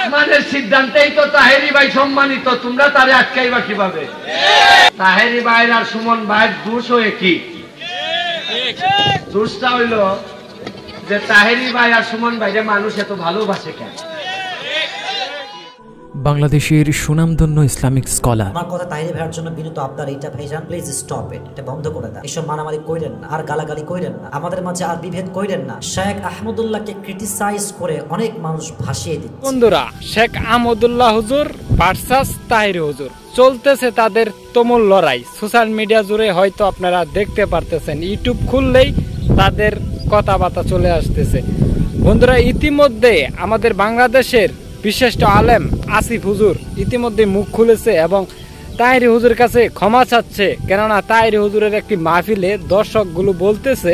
আসমানের সিদ্ধান্তেই তো তাহেরি ভাই সম্মানিত, তোমরা তারে আটকাইবা কিভাবে? তাহেরি ভাইয়ের আর সুমন ভাইয়ের দোষ হয়ে কি? দোষটা হইল যে তাহেরি ভাই আর সুমন ভাইরে মানুষ এত ভালোবাসে কেন? বাংলাদেশের সুনামধন্য ইসলামিক স্কলার। আমার কথা তাহিরি ভাইয়ের জন্য বিনীত আবদার, এইটা ভাইজান প্লিজ স্টপ ইট, এটা বন্ধ করে দেন। এসব মারামারি কইরেন না, আর গালাগালি কইরেন না, আমাদের মাঝে আর বিভেদ কইরেন না। শেখ আহমদুল্লাহকে ক্রিটিসাইজ করে অনেক মানুষ ভাসিয়ে দিচ্ছে। বন্ধুরা, শেখ আহমদুল্লাহ হুজুর ভার্সাস তাহিরি হুজুর চলতেছে তাদের তুমুল লড়াই। সোশ্যাল মিডিয়া জুড়ে হয়তো আপনারা দেখতে পারতেছেন, ইউটিউব খুললেই তাদের কথাবার্তা চলে আসতেছে। বন্ধুরা, ইতিমধ্যে আমাদের বাংলাদেশের বিশিষ্ট আলেম আসিফ হুজুর ইতিমধ্যে মুখ খুলেছে এবং তাহিরি হুজুরের কাছে ক্ষমা চাচ্ছে। কেননা তাহিরি হুজুরের একটি মাহফিলে দর্শকগুলো বলতেছে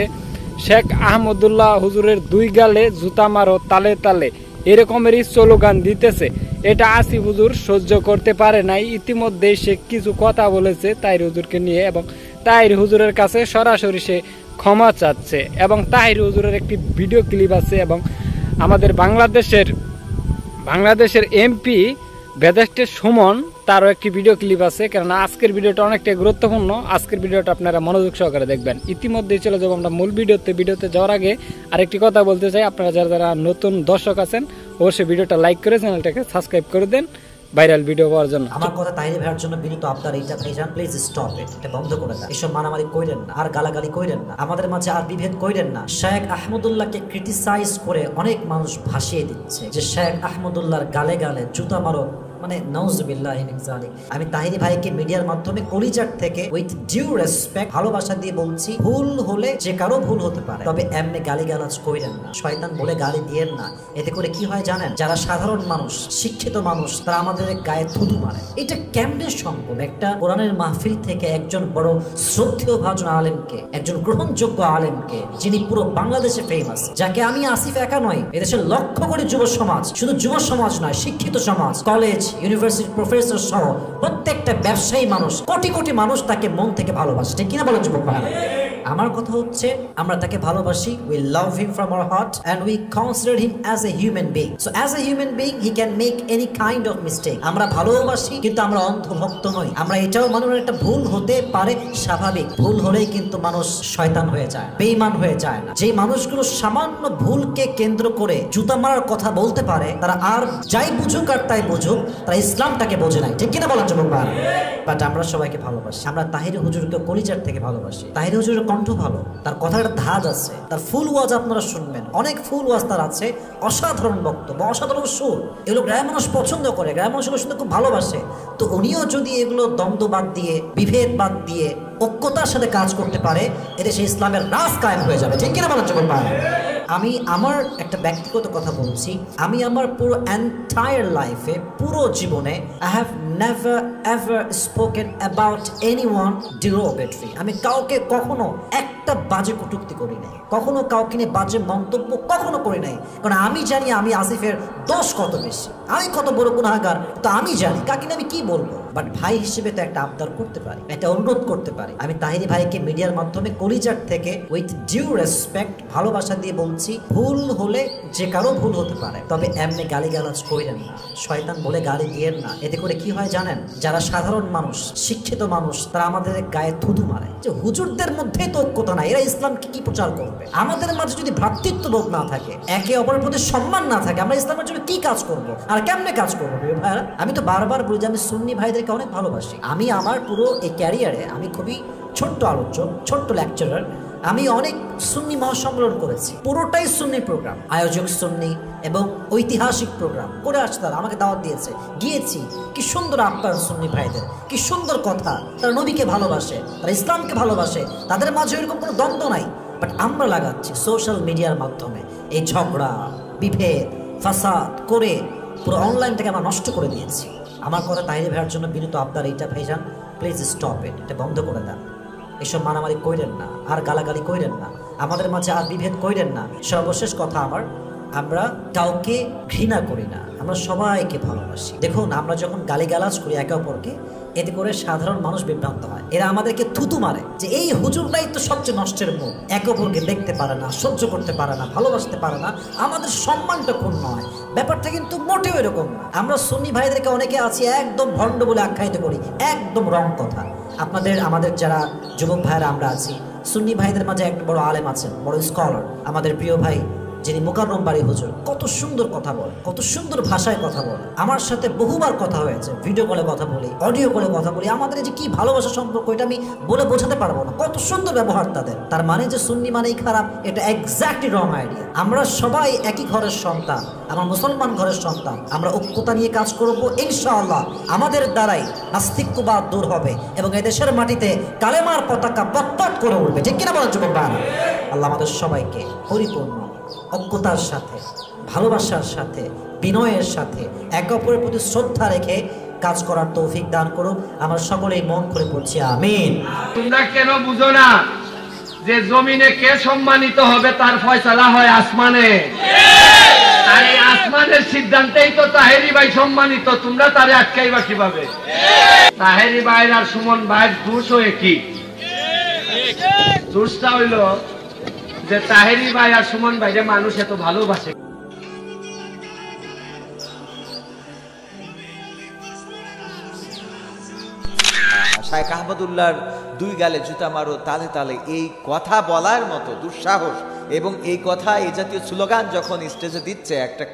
শেখ আহমদুল্লাহ হুজুরের দুই গালে জুতা মারো তালে তালে, এরকমেরই স্লোগান দিতেছে। এটা আসিফ হুজুর সহ্য করতে পারে নাই। ইতিমধ্যে সে কিছু কথা বলেছে তাহিরি হুজুরকে নিয়ে এবং তাহিরি হুজুরের কাছে সরাসরি সে ক্ষমা চাচ্ছে। এবং তাহিরি হুজুরের একটি ভিডিও ক্লিপ আছে এবং আমাদের বাংলাদেশের এমপি বেদাস্টের সুমন তারও একটি ভিডিও ক্লিপ আছে। কেননা আজকের ভিডিওটা অনেকটা গুরুত্বপূর্ণ, আজকের ভিডিওটা আপনারা মনোযোগ সহকারে দেখবেন। ইতিমধ্যেই চলে যাবো আমরা মূল ভিডিওতে যাওয়ার আগে আরেকটি কথা বলতে চাই, আপনারা যারা নতুন দর্শক আছেন অবশ্যই ভিডিওটা লাইক করে চ্যানেলটাকে সাবস্ক্রাইব করে দেন ভাইরাল ভিডিও পাওয়ার জন্য। আমার কথা তাহিরি ভাইয়ের জন্য বিনীত আবদার, এইটা ভাইজান প্লিজ স্টপ ইট, এটা বন্ধ করে দেন। এসব মারামারি কইরেন না, আর গালাগালি কইরেন না, আমাদের মাঝে আর বিভেদ কইরেন না। শেখ আহমদুল্লাহকে ক্রিটিসাইজ করে অনেক মানুষ ভাসিয়ে দিচ্ছে যে শেখ আহমদুল্লাহর গালে গালে জুতা মারো, মানে নাউজুবিল্লাহি মিন যালিক। আমি তাহিরি ভাইকে মিডিয়ার মাধ্যমে কলিজার থেকে উইথ ডিউ রেসপেক্ট ভালোবাসা দিয়ে বলছি, ভুল হলে যে কারো ভুল হতে পারে, তবে এমনি গালিগালাজ কইরেন না, শয়তান বলে গালি দিয়েন না। এতে করে কি হয় জানেন? যারা সাধারণ মানুষ, শিক্ষিত মানুষ, তারা আমাদের গায়ে থুতু মারে। এটা কেমনে সম্ভব? একটা কোরআনের মাহফিল থেকে একজন বড় শ্রদ্ধেয় ভাজন আলেমকে, একজন গ্রহণযোগ্য আলেমকে, যিনি পুরো বাংলাদেশে ফেমাস, যাকে আমি আসিফ একা নয়, এদেশের লক্ষ কোটি যুব সমাজ, শুধু যুব সমাজ নয়, শিক্ষিত সমাজ, কলেজ, ইউনিভার্সিটি প্রফেসর সহ প্রত্যেকটা ব্যবসায়ী মানুষ, কোটি কোটি মানুষ তাকে মন থেকে ভালোবাসে, ঠিক কিনা বলেন যুবক ভাইরা? আমার কথা হচ্ছে আমরা তাকে ভালোবাসি, we love him from our heart and we consider him as a human being. So as a human being he can make any kind of mistake. আমরা ভালোবাসি কিন্তু আমরা অন্ধভক্ত নই। আমরা এটাও মানুষের একটা ভুল হতে পারে, স্বাভাবিক। ভুল হলেই কিন্তু মানুষ শয়তান হয়ে যায়, বেঈমান হয়ে যায় না। যে মানুষগুলো সামান্য ভুলকে কেন্দ্র করে জুতা মারার কথা বলতে পারে, তারা আর যাই বুঝুক আর তাই বুঝুক, তারা ইসলামটাকে বোঝে নাই, ঠিক কিনা বলেন যুবক ভাই? বাট আমরা সবাইকে ভালোবাসি। আমরা তাহিরি হুজুরকে কলিজার থেকে ভালোবাসি। তাহিরি হুজুরের কণ্ঠ ভালো, তার কথার একটা ধাজ আছে, তার ফুল ওয়াজ আপনারা শুনবেন, অনেক ফুল ওয়াজ তার আছে, অসাধারণ বক্তব্য, অসাধারণ সুর। এগুলো গ্রামের মানুষ পছন্দ করে, গ্রামের মানুষ শুনতে খুব ভালোবাসে। তো উনিও যদি এগুলো দ্বন্দ্ব বাদ দিয়ে, বিভেদ বাদ দিয়ে ঐক্যতার সাথে কাজ করতে পারে, এদেশে ইসলামের রাজ কায়েম হয়ে যাবে, ঠিক কিনা বলেন যুবক ভাই? আমি আমার একটা ব্যক্তিগত কথা বলছি, আমি আমার পুরো এন্টায়ার লাইফে, পুরো জীবনে I have never ever spoken about anyone derogatory. আমি কাউকে কখনো একটা বাজে কটূক্তি করি নাই, কখনো কাউকে নিয়ে বাজে মন্তব্য কখনো করি নাই। কারণ আমি জানি আমি আসিফের দোষ কত বেশি, আমি কত বড় গুনাহগার, তো আমি জানি কাকে আমি কি বলবো। বাট ভাই হিসেবে তো একটা আবদার করতে পারি, একটা অনুরোধ করতে পারি। আমি তাহিরি ভাইকে মিডিয়ার মাধ্যমে কলিজার থেকে উইথ ডিউ রেসপেক্ট ভালোবাসা দিয়ে বলছি, ভুল হলে যে কারো ভুল হতে পারে, তবে এমনি গালিগালাজ কইরেন না, শয়তান বলে গালি দিয়েন না। এতে করে কি হয় জানেন? যারা সাধারণ মানুষ, শিক্ষিত মানুষ, তারা আমাদের গায়ে থুতু মারে যে হুজুরদের মধ্যেই তো ঐক্যতা নাই, এরা ইসলামকে কি প্রচার করবে? আমাদের মাঝে যদি ভ্রাতৃত্ববোধ না থাকে, একে অপরের প্রতি সম্মান না থাকে, আমরা ইসলামের জন্য কি কাজ করব আর কেমনে কাজ করবো ভাইরা? আমি তো বারবার বলি যে আমি সুন্নি ভাইদেরকে অনেক ভালোবাসি। আমি আমার পুরো এই ক্যারিয়ারে আমি খুবই ছোট্ট আলোচক, ছোট্ট লেকচারার। আমি অনেক সুন্নি মহাসম্মেলন করেছি, পুরোটাই সুন্নি প্রোগ্রাম, আয়োজক সুন্নি এবং ঐতিহাসিক প্রোগ্রাম করে আসছে। তারা আমাকে দাওয়াত দিয়েছে, গিয়েছি। কি সুন্দর আপ্যায়ন সুন্নি ভাইদের, কি সুন্দর কথা। তারা নবীকে ভালোবাসে, তারা ইসলামকে ভালোবাসে, তাদের মাঝে এরকম কোনো দ্বন্দ্ব নাই। বাট আমরা লাগাচ্ছি সোশ্যাল মিডিয়ার মাধ্যমে এই ঝগড়া, বিভেদ, ফাসাদ করে পুরো অনলাইনটাকে আমরা নষ্ট করে দিয়েছি। আমার কথা তাহিরি ভাইয়ের জন্য বিনীত আবদার, এইটা ভাইজান প্লিজ স্টপ ইট, এটা বন্ধ করে দেন। এসব মারামারি কইরেন না, আর গালাগালি কইরেন না, আমাদের মাঝে আর বিভেদ কইরেন না। সর্বশেষ কথা আমার, আমরা কাউকে ঘৃণা করি না, আমরা সবাইকে ভালোবাসি। দেখুন, আমরা যখন গালিগালাজ করি একে অপরকে, এতে করে সাধারণ মানুষ বিভ্রান্ত হয়। এরা আমাদেরকে থুতু মারে যে এই হুজুররাই তো সবচেয়ে নষ্টের মুখ, একে অপরকে দেখতে পারে না, সহ্য করতে পারে না, ভালোবাসতে পারে না, আমাদের সম্মানটা ক্ষুণ্ণ হয়। ব্যাপারটা কিন্তু মোটেও এরকম না। আমরা সুন্নি ভাইদেরকে অনেকে আছি একদম ভণ্ড বলে আখ্যায়িত করি, একদম রং কথা। আমাদের যারা যুবক ভাইয়েরা আমরা আছি, সুন্নি ভাইদের মাঝে একটা বড় আলেম আছেন, বড় স্কলার, আমাদের প্রিয় ভাই যিনি মোকাররম বাড়ি হুজুর, কত সুন্দর কথা বলে, কত সুন্দর ভাষায় কথা বলে। আমার সাথে বহুবার কথা হয়েছে, ভিডিও কলে কথা বলি, অডিও কলে কথা বলি। আমাদের যে কি ভালোবাসা সম্পর্ক এটা আমি বলে বোঝাতে পারবো না, কত সুন্দর ব্যবহার তাদের। তার মানে যে সুন্নি মানেই খারাপ, এটা এক্স্যাক্টলি রং আইডিয়া। আমরা সবাই একই ঘরের সন্তান, আমার মুসলমান ঘরের সন্তান। আমরা ঐক্যতা নিয়ে কাজ করবো ইনশাআল্লাহ। আমাদের দ্বারাই নাস্তিক্যবাদ দূর হবে এবং এদেশের মাটিতে কালেমার পতাকা পটপট করে উঠবে। ঠিক কিনা বলেন যুবক ভাইরা? আল্লাহ আমাদের সবাইকে পরিপূর্ণ ঐক্যতার সাথে, ভালোবাসার সাথে, বিনয়ের সাথে, একে অপরের প্রতি শ্রদ্ধা রেখে কাজ করার তৌফিক দান করুন। আমরা সকলেই মন করে পড়ছি আমিন। তোমরা কেন বুঝো না যে জমিনে কে সম্মানিত হবে তার ফয়সালা হয় আসমানে? আর এই আসমানের সিদ্ধান্তেই তো তাহেরি ভাই সম্মানিত, তোমরা তারে আটকাইবা কিভাবে? তাহেরি ভাইয়ের আর সুমন ভাইয়ের দোষ হয়ে কি? দোষটা হইল যে তাহেরি ভাই আর সুমন ভাই যে মানুষ এত ভালোবাসে। শায়েখ আহমদুল্লাহর দুই গালে জুতা মারো তালে তালে, এই কথা বলার মতো দুঃসাহস এবং এই কথা, এই জাতীয় স্লোগান যখন স্টেজে দিচ্ছে একটা